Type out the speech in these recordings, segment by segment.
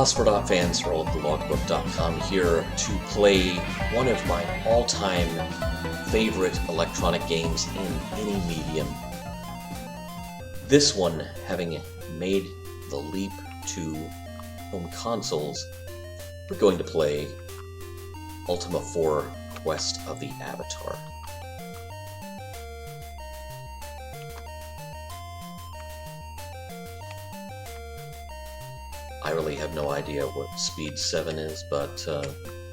Phosphor Dot fans, Earl of the Logbook.com here to play one of my all-time favorite electronic games in any medium. This one having made the leap to home consoles, we're going to play Ultima 4 Quest of the Avatar. I really have no idea what speed 7 is, but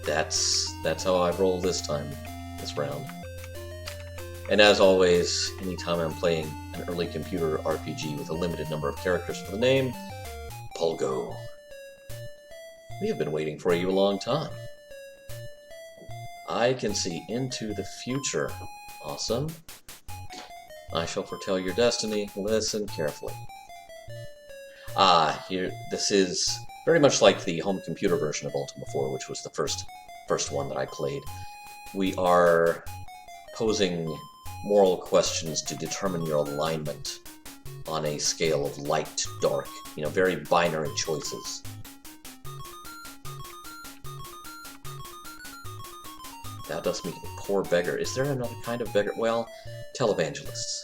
that's how I roll this round. And as always, anytime I'm playing an early computer RPG with a limited number of characters for the name, Pulgo. We have been waiting for you a long time. I can see into the future. Awesome. I shall foretell your destiny. Listen carefully. Here, this is very much like the home computer version of Ultima 4, which was the first one that I played. We are posing moral questions to determine your alignment on a scale of light to dark. You know, very binary choices. Thou dost meet a poor beggar. Is there another kind of beggar? Well, televangelists.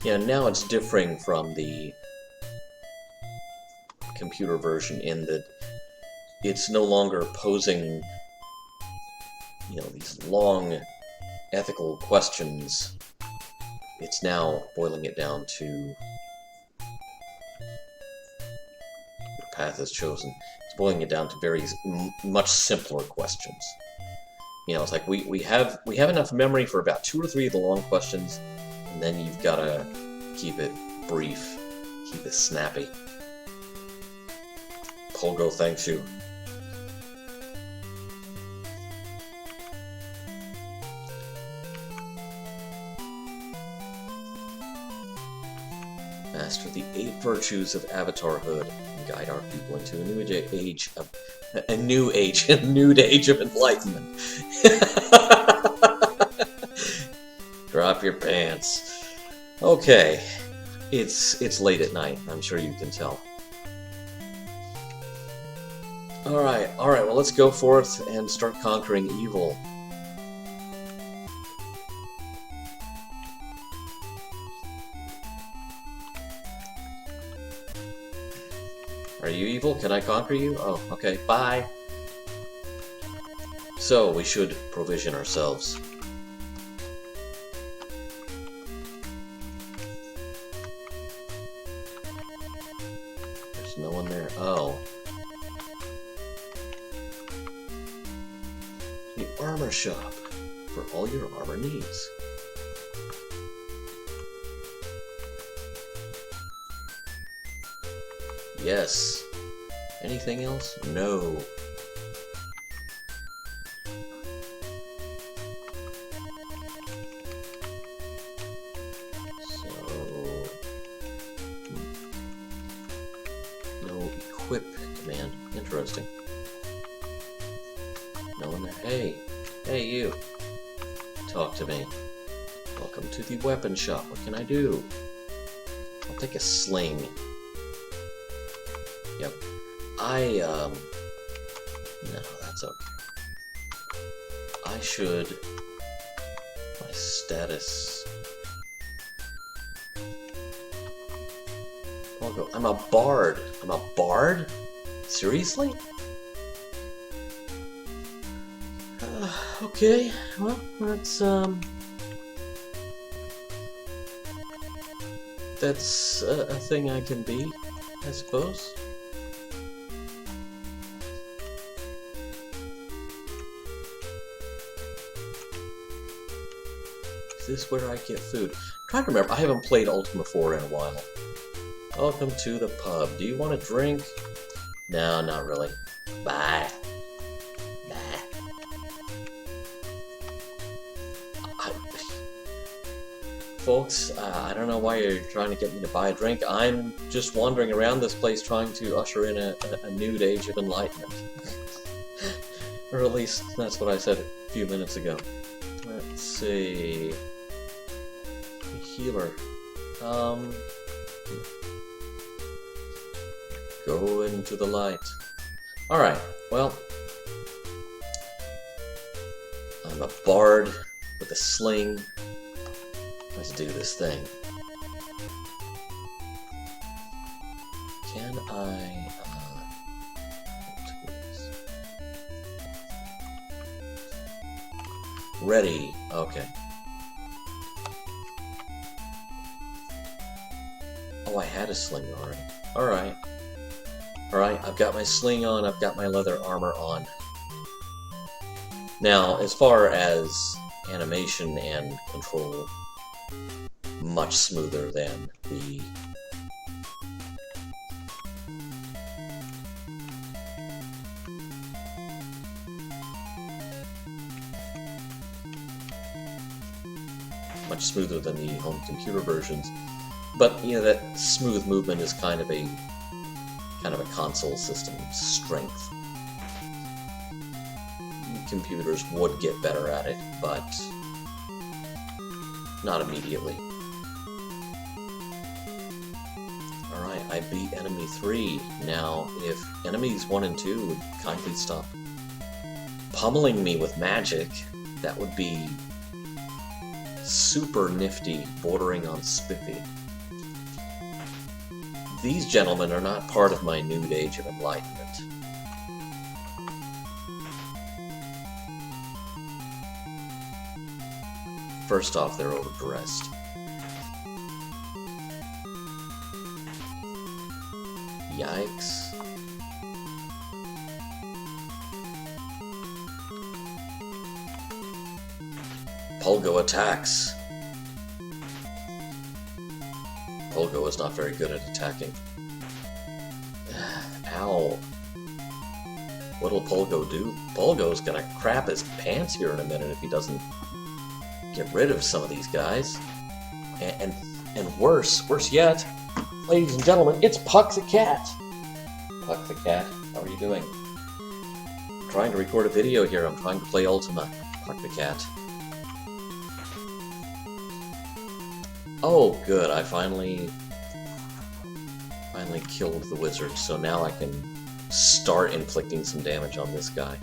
Yeah, now it's differing from the computer version in that it's no longer posing, you know, these long ethical questions. It's now boiling it down to the path is chosen. It's boiling it down to very much simpler questions. You know, it's like we have enough memory for about 2 or 3 of the long questions. And then you've got to keep it brief, keep it snappy. Pulgo thanks you. Master the 8 virtues of avatarhood and guide our people into a new age of enlightenment. Drop your pants. Okay, it's late at night. I'm sure you can tell. All right. Well, let's go forth and start conquering evil. Are you evil? Can I conquer you? Oh, okay. Bye. So we should provision ourselves. No one there. Oh. The armor shop for all your armor needs. Yes. Anything else? No. Equip command. Interesting. No one there. Hey you. Talk to me. Welcome to the weapon shop. What can I do? I'll take a sling. Yep. No, That's okay. I should... My status... Pulgo. I'm a bard. I'm a bard? Seriously? Okay, well, that's a thing I can be, I suppose. Is this where I get food? I'm trying to remember, I haven't played Ultima 4 in a while. Welcome to the pub. Do you want a drink? No, not really. Bye. Folks, I don't know why you're trying to get me to buy a drink. I'm just wandering around this place trying to usher in a new age of enlightenment. Or at least that's what I said a few minutes ago. Let's see... The healer. Go into the light. Alright, well... I'm a bard with a sling. Let's do this thing. Can I... Ready. Okay. Oh, I had a sling already. Alright. Alright, I've got my sling on, I've got my leather armor on. Now, as far as animation and control, much smoother than the home computer versions. But you know, that smooth movement is kind of a console system strength. Computers would get better at it, but not immediately. Alright, I beat enemy 3. Now, if enemies 1 and 2 would kindly stop pummeling me with magic, that would be super nifty, bordering on spiffy. These gentlemen are not part of my new age of enlightenment. First off, they're overdressed. Yikes. Pulgo attacks. Pulgo is not very good at attacking. Ow. What'll Pulgo do? Pulgo's gonna crap his pants here in a minute if he doesn't get rid of some of these guys. And worse yet, ladies and gentlemen, it's Puck the Cat. Puck the Cat, how are you doing? I'm trying to record a video here. I'm trying to play Ultima. Puck the Cat. Oh, good. I finally killed the wizard, so now I can start inflicting some damage on this guy.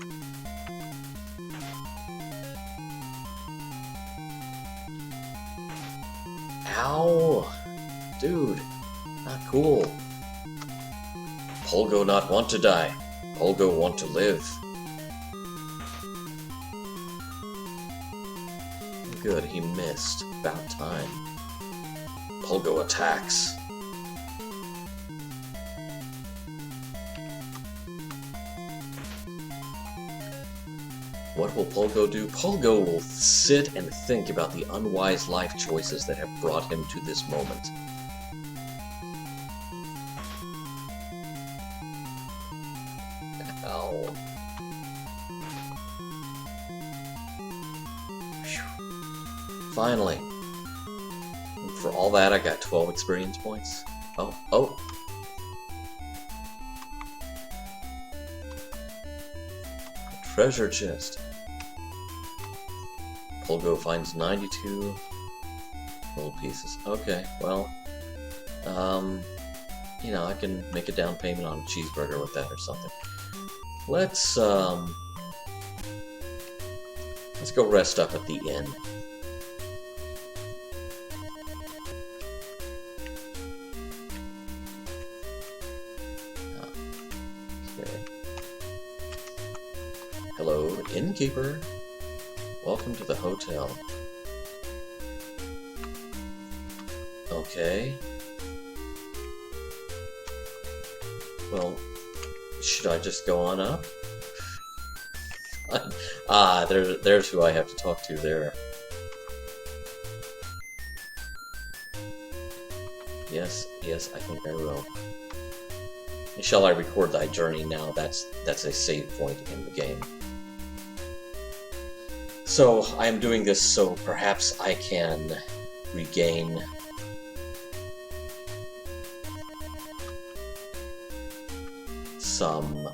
Ow! Dude, not cool. Pulgo not want to die. Pulgo want to live. Good, he missed. About time. Pulgo attacks. What will Pulgo do? Pulgo will sit and think about the unwise life choices that have brought him to this moment. Ow. Whew. Finally. And for all that, I got 12 experience points. Oh. Treasure chest. Pulgo finds 92 gold pieces. Okay, well, you know, I can make a down payment on a cheeseburger with that or something. Let's Let's go rest up at the inn. Okay. Hello, innkeeper. Welcome to the hotel. Okay. Well, should I just go on up? Ah, there's who I have to talk to there. Yes, I think I will. Shall I record thy journey now? That's a save point in the game. So, I am doing this so perhaps I can regain some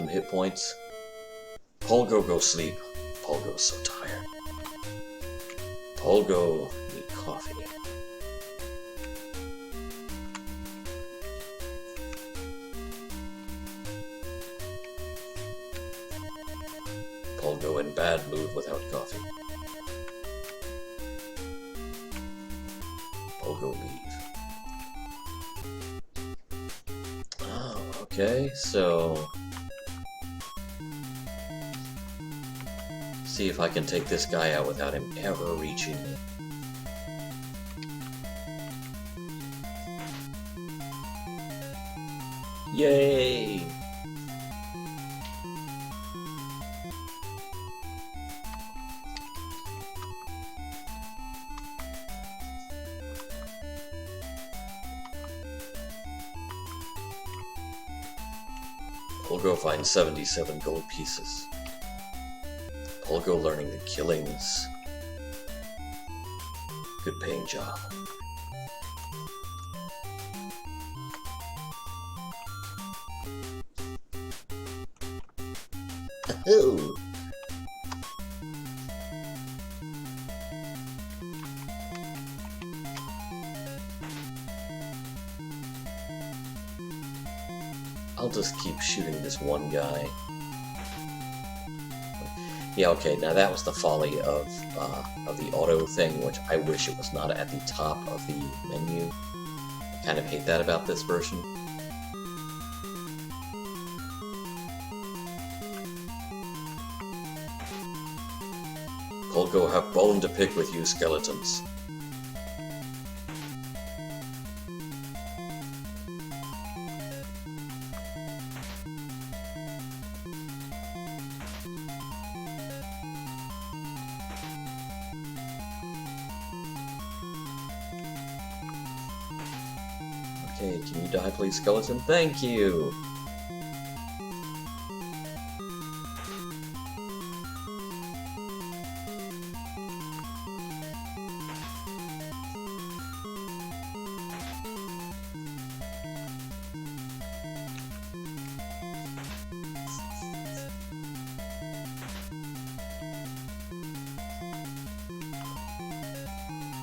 hit points. Pulgo, go sleep. Pulgo's so tired. Pulgo, need coffee. Pulgo in bad mood without coffee. Pulgo leave. Oh, okay, so... see if I can take this guy out without him ever reaching me. Yay! We'll go find 77 gold pieces. Pulgo learning the killings. Good paying job. Ooh. I'll just keep shooting this one guy. Yeah, okay, now that was the folly of the auto thing, which I wish it was not at the top of the menu. I kind of hate that about this version. Pulgo have bone to pick with you, skeletons. Okay, can you die, please, skeleton? Thank you!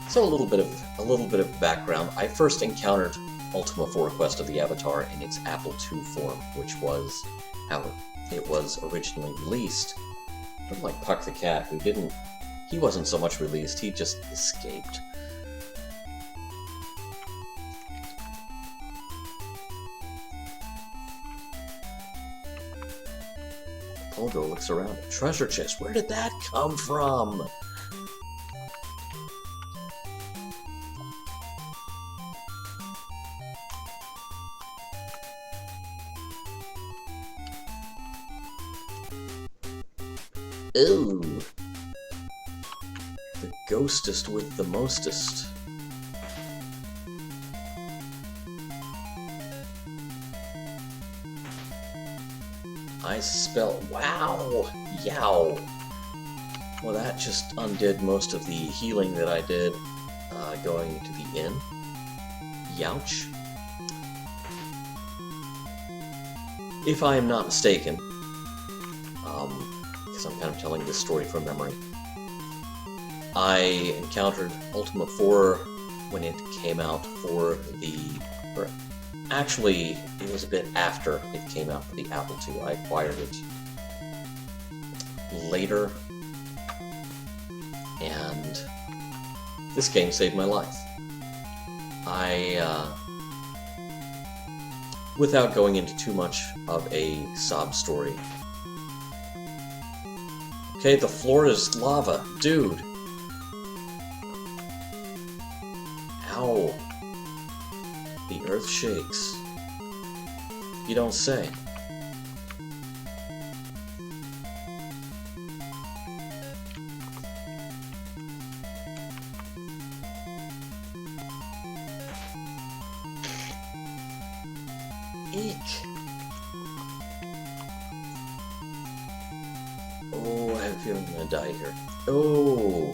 So a little bit of background. I first encountered Ultima 4 Quest of the Avatar in its Apple II form, which was how it was originally released. Sort of like Puck the Cat, he wasn't so much released, he just escaped. Pulgo looks around. Treasure chest, where did that come from? Ooh. The ghostest with the mostest. I spell wow! Yow! Well, that just undid most of the healing that I did going to the inn. Youch. If I am not mistaken, because I'm kind of telling this story from memory, I encountered Ultima 4 when it came out for the... or actually, it was a bit after it came out for the Apple II. I acquired it later. and this game saved my life. Without going into too much of a sob story. Okay, the floor is lava. Dude. Ow. The earth shakes. You don't say. Eek. Oh, I have a feeling I'm gonna die here. Oh.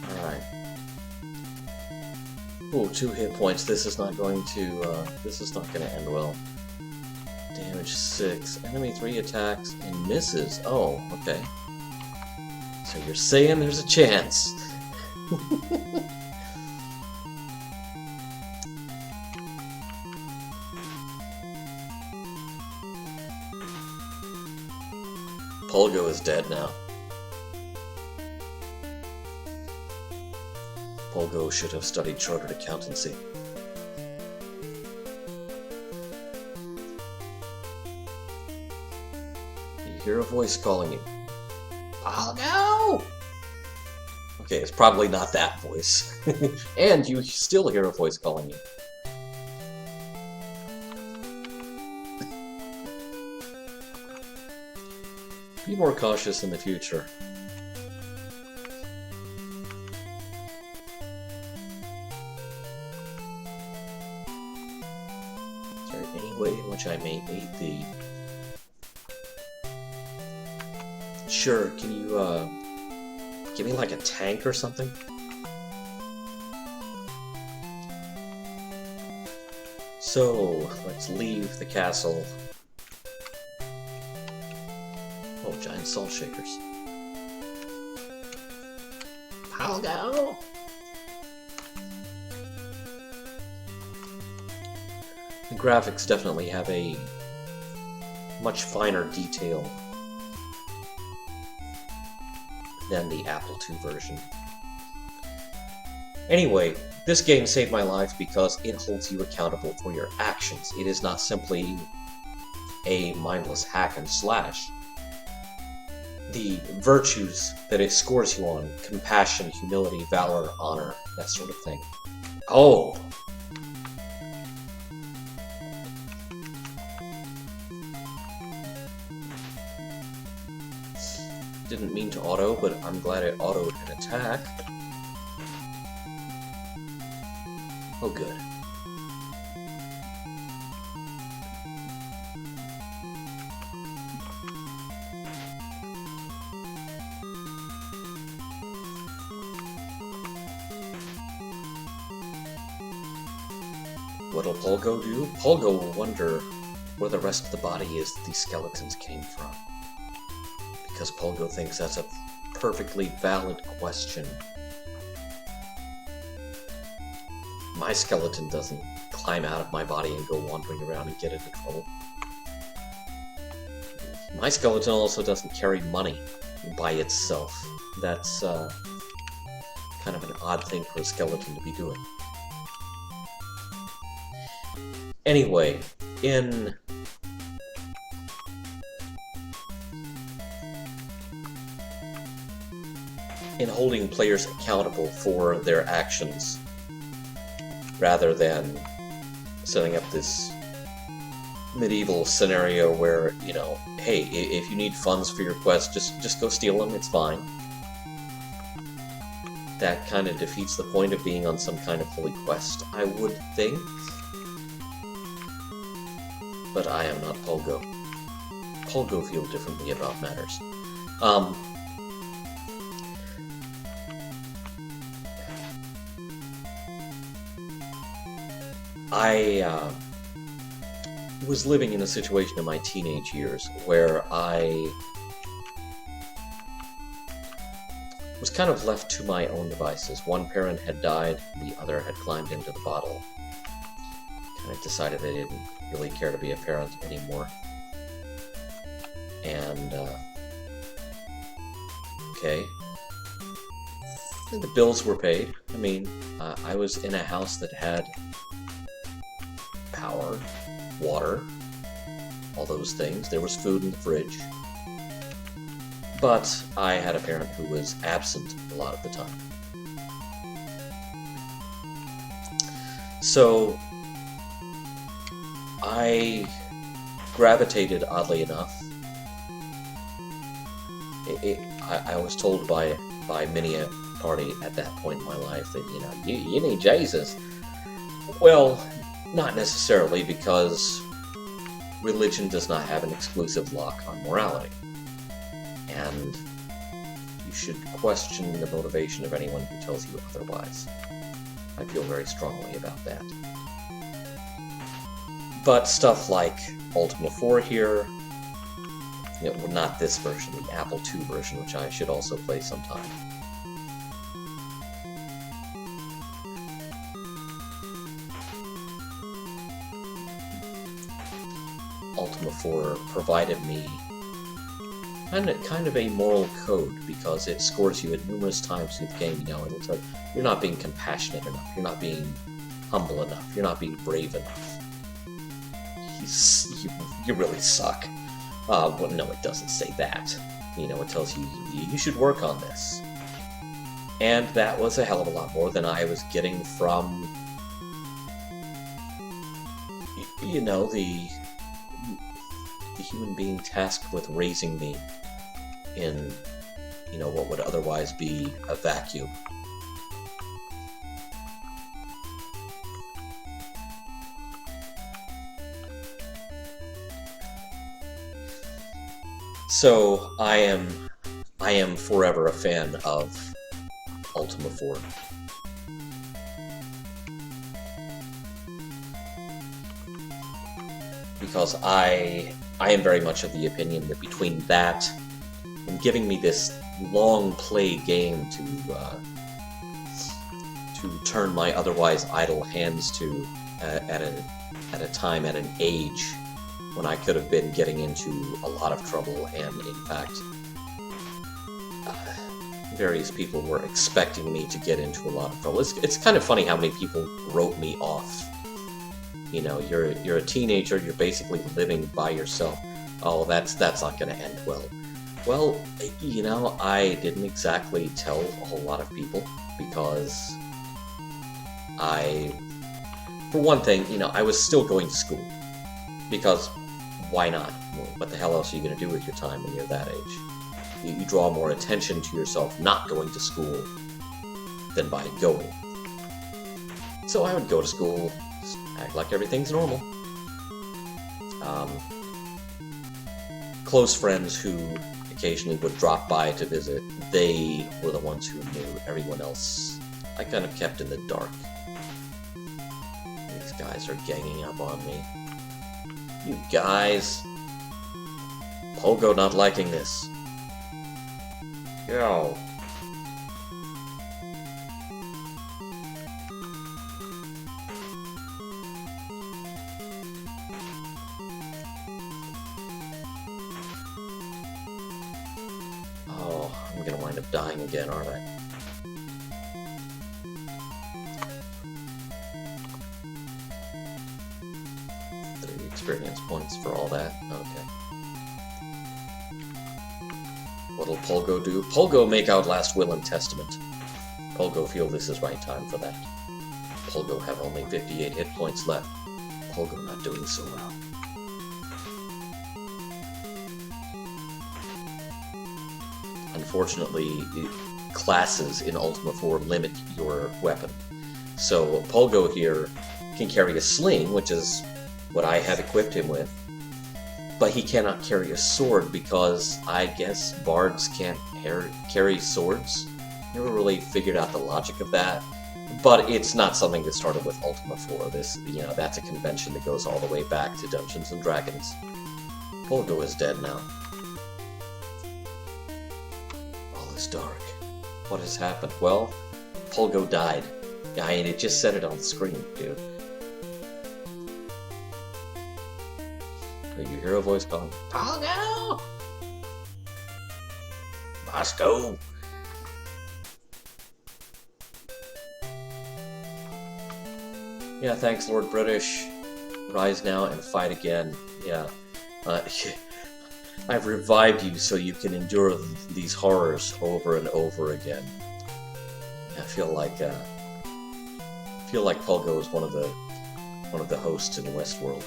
Alright. Oh, 2 hit points. This is not going to, this is not gonna end well. Damage 6. Enemy 3 attacks and misses. Oh, okay. So you're saying there's a chance. Pulgo is dead now. Pulgo should have studied chartered accountancy. You hear a voice calling you. Pulgo! Okay, it's probably not that voice. And you still hear a voice calling you. Be more cautious in the future. Is there any way in which I may aid thee? Sure, can you, give me like a tank or something? So, let's leave the castle. Oh, giant salt shakers. Pulgo! The graphics definitely have a much finer detail than the Apple II version. Anyway, this game saved my life because it holds you accountable for your actions. It is not simply a mindless hack and slash. The virtues that it scores you on, compassion, humility, valor, honor, that sort of thing. Oh! Didn't mean to auto, but I'm glad it autoed an attack. Oh, good. What'll Pulgo do? Pulgo will wonder where the rest of the body is that these skeletons came from. Because Pulgo thinks that's a perfectly valid question. My skeleton doesn't climb out of my body and go wandering around and get into trouble. My skeleton also doesn't carry money by itself. That's kind of an odd thing for a skeleton to be doing. Anyway, in holding players accountable for their actions, rather than setting up this medieval scenario where, you know, hey, if you need funds for your quest, just go steal them, it's fine. That kind of defeats the point of being on some kind of holy quest, I would think. But I am not Pulgo. Pulgo feel differently about matters. I was living in a situation in my teenage years where I was kind of left to my own devices. One parent had died, the other had climbed into the bottle. Kind of decided they didn't really care to be a parent anymore. And, okay. And the bills were paid. I mean, I was in a house that had power, water, all those things. There was food in the fridge. But I had a parent who was absent a lot of the time. So I gravitated, oddly enough. I was told by many a party at that point in my life that, you know, you need Jesus. Well, not necessarily, because religion does not have an exclusive lock on morality. And you should question the motivation of anyone who tells you otherwise. I feel very strongly about that. But stuff like Ultima 4 here, you know, well, not this version, the Apple II version, which I should also play sometime. Ultima 4 provided me kind of a moral code, because it scores you at numerous times through the game, you know, and it's like, you're not being compassionate enough, you're not being humble enough, you're not being brave enough. You really suck. Well, no, it doesn't say that. You know, it tells you, you should work on this. And that was a hell of a lot more than I was getting from, you know, the human being tasked with raising me in, you know, what would otherwise be a vacuum. So I am forever a fan of Ultima 4. Because I am very much of the opinion that between that and giving me this long play game to turn my otherwise idle hands to at a time, at an age when I could have been getting into a lot of trouble, and in fact various people were expecting me to get into a lot of trouble. It's kind of funny how many people wrote me off. You know, you're a teenager, you're basically living by yourself. Oh, that's not going to end well. Well, you know, I didn't exactly tell a whole lot of people, because for one thing, you know, I was still going to school. Because why not? Well, what the hell else are you going to do with your time when you're that age? You draw more attention to yourself not going to school than by going. So I would go to school, act like everything's normal. Close friends who occasionally would drop by to visit, they were the ones who knew. Everyone else, I kind of kept in the dark. These guys are ganging up on me. You guys! Pulgo not liking this. Yo. Oh, I'm gonna wind up dying again, aren't I? 30 experience points for all that. Okay. What'll Pulgo do? Pulgo make out last will and testament. Pulgo feel this is right time for that. Pulgo have only 58 hit points left. Pulgo not doing so well. Unfortunately, classes in Ultima 4 limit your weapon. So Pulgo here can carry a sling, which is what I had equipped him with, but he cannot carry a sword because I guess bards can't carry swords. Never really figured out the logic of that, but it's not something that started with Ultima 4. This, you know, that's a convention that goes all the way back to Dungeons and Dragons. Pulgo is dead now. All is dark. What has happened? Well, Pulgo died. Yeah, and it just said it on the screen, dude. You hear a voice calling, Pulgo! Bosco! Yeah, thanks, Lord British. Rise now and fight again. Yeah. I've revived you so you can endure these horrors over and over again. I feel like Pulgo is one of the hosts in Westworld.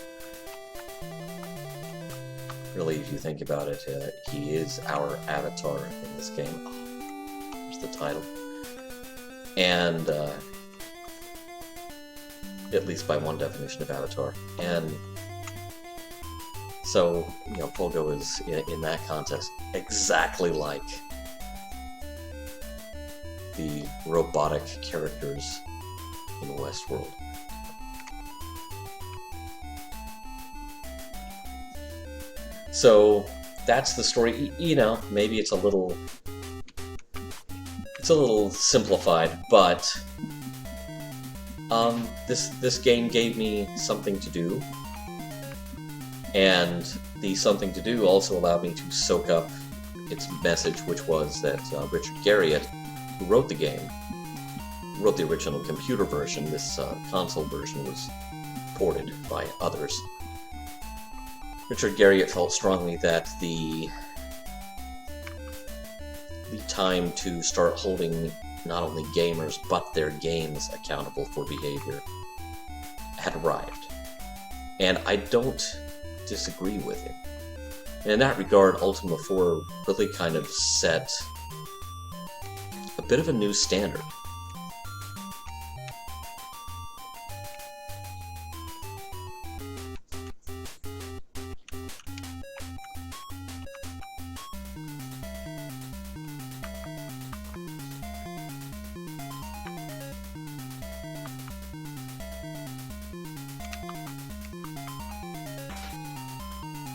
Really, if you think about it, he is our avatar in this game. Oh, there's the title. And at least by one definition of avatar. And so, you know, Pulgo is, in that context, exactly like the robotic characters in Westworld. So, that's the story. You know, maybe it's a little simplified, but this game gave me something to do, and the something to do also allowed me to soak up its message, which was that Richard Garriott, who wrote the game, wrote the original computer version. This console version was ported by others. Richard Garriott felt strongly that the time to start holding not only gamers, but their games accountable for behavior had arrived. And I don't disagree with him. And in that regard, Ultima 4 really kind of set a bit of a new standard.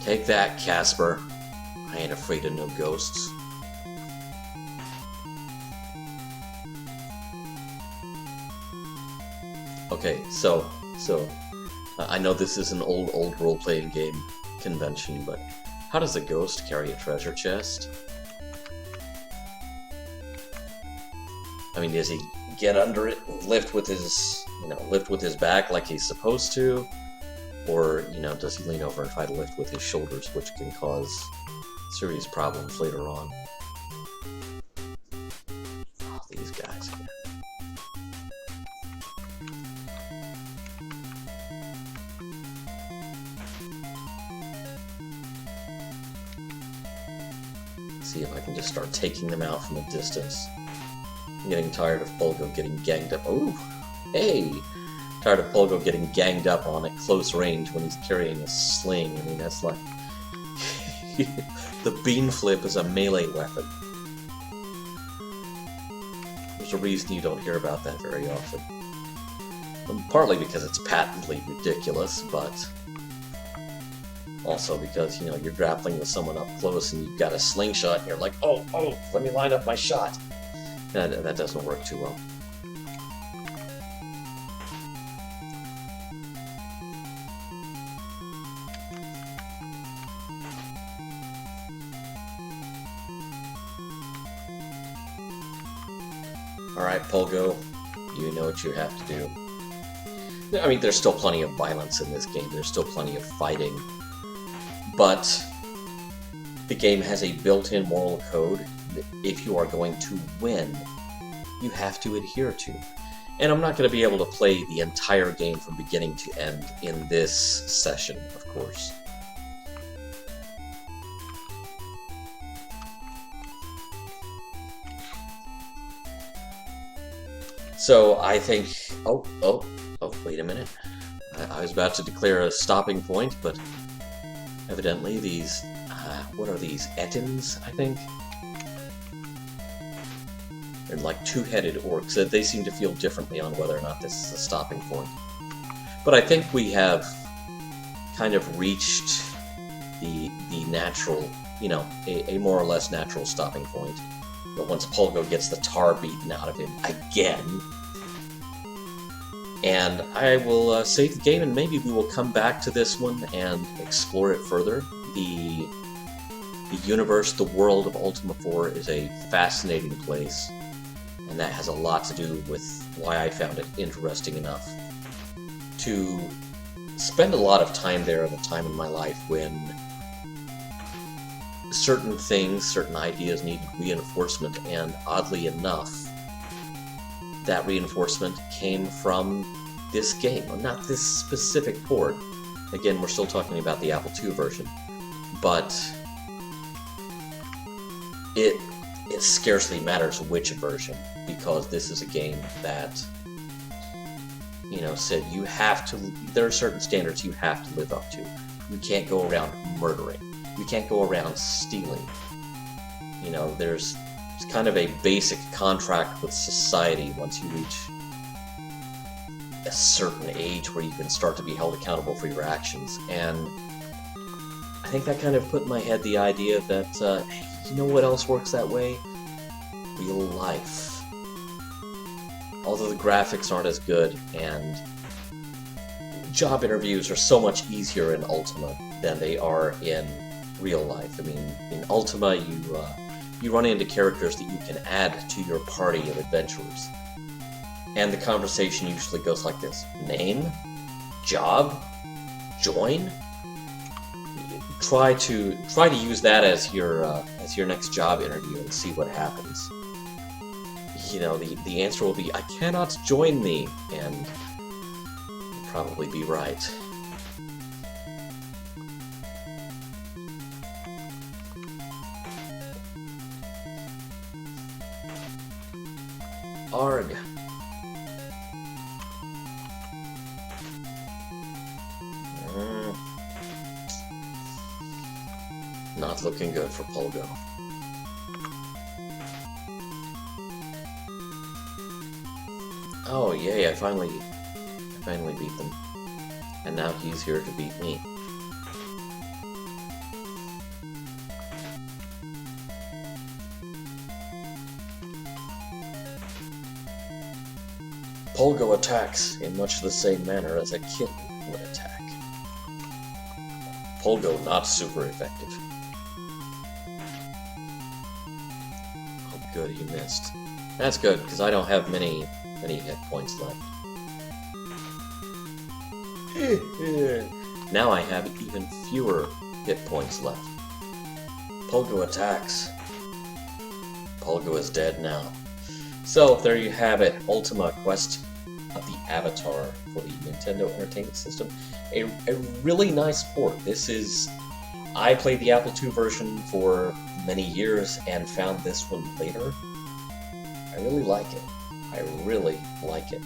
Take that, Casper. I ain't afraid of no ghosts. Okay, so I know this is an old role-playing game convention, but how does a ghost carry a treasure chest? I mean, does he get under it and lift with his back like he's supposed to? Or, does he lean over and try to lift with his shoulders, which can cause serious problems later on? Oh, these guys again. Let's see if I can just start taking them out from a distance. I'm getting tired of Pulgo getting ganged up. Ooh, hey! Tired of Pulgo getting ganged up on at close range when he's carrying a sling. I mean, that's like... the bean flip is a melee weapon. There's a reason you don't hear about that very often. Partly because it's patently ridiculous, but also because, you're grappling with someone up close and you've got a slingshot and you're like, oh, let me line up my shot. That doesn't work too well. Alright, Pulgo, you know what you have to do. I mean, there's still plenty of violence in this game, there's still plenty of fighting, but the game has a built-in moral code that if you are going to win, you have to adhere to. And I'm not going to be able to play the entire game from beginning to end in this session, of course. So I think, oh, wait a minute. I was about to declare a stopping point, but evidently these, what are these, Ettins, I think? They're like two-headed orcs. They seem to feel differently on whether or not this is a stopping point. But I think we have kind of reached the natural, a more or less natural stopping point. but once Pulgo gets the tar beaten out of him again. And I will save the game, and maybe we will come back to this one and explore it further. The universe, the world of Ultima 4 is a fascinating place, and that has a lot to do with why I found it interesting enough to spend a lot of time there at a time in my life when certain things, certain ideas needed reinforcement, and oddly enough, that reinforcement came from this game, not this specific port. Again, we're still talking about the Apple II version, but it scarcely matters which version, because this is a game that, you know, said you have to, there are certain standards you have to live up to. You can't go around murdering. You can't go around stealing. You know, there's kind of a basic contract with society once you reach a certain age where you can start to be held accountable for your actions. And I think that kind of put in my head the idea that, hey, you know what else works that way? Real life. Although the graphics aren't as good, and job interviews are so much easier in Ultima than they are in real life. I mean, in Ultima, you run into characters that you can add to your party of adventurers. And the conversation usually goes like this: name, job, join. Try to use that as your next job interview and see what happens. You know, the answer will be, "I cannot join me," and you'll probably be right. Arg. Not looking good for Pulgo. Oh yay, I finally beat them. And now he's here to beat me. Pulgo attacks in much the same manner as a kitten would attack. Pulgo not super effective. Oh good, he missed. That's good, because I don't have many hit points left. Now I have even fewer hit points left. Pulgo attacks. Pulgo is dead now. So, there you have it, Ultima Quest of the Avatar for the Nintendo Entertainment System. A really nice port. I played the Apple II version for many years and found this one later. I really like it. I really like it.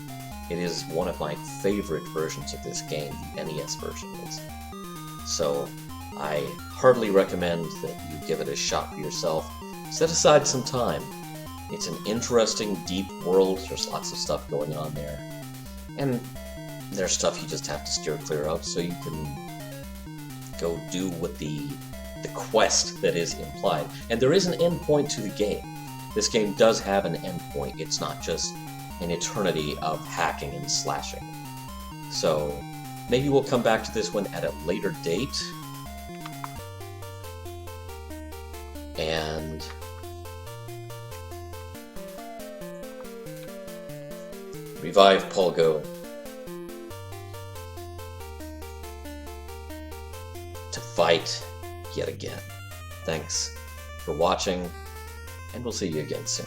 It is one of my favorite versions of this game, the NES version is. So, I heartily recommend that you give it a shot for yourself. Set aside some time. It's an interesting, deep world. There's lots of stuff going on there. And there's stuff you just have to steer clear of, so you can go do what the quest that is implied. And there is an end point to the game. This game does have an end point. It's not just an eternity of hacking and slashing. So maybe we'll come back to this one at a later date. And revive Pulgo to fight yet again. Thanks for watching, and we'll see you again soon.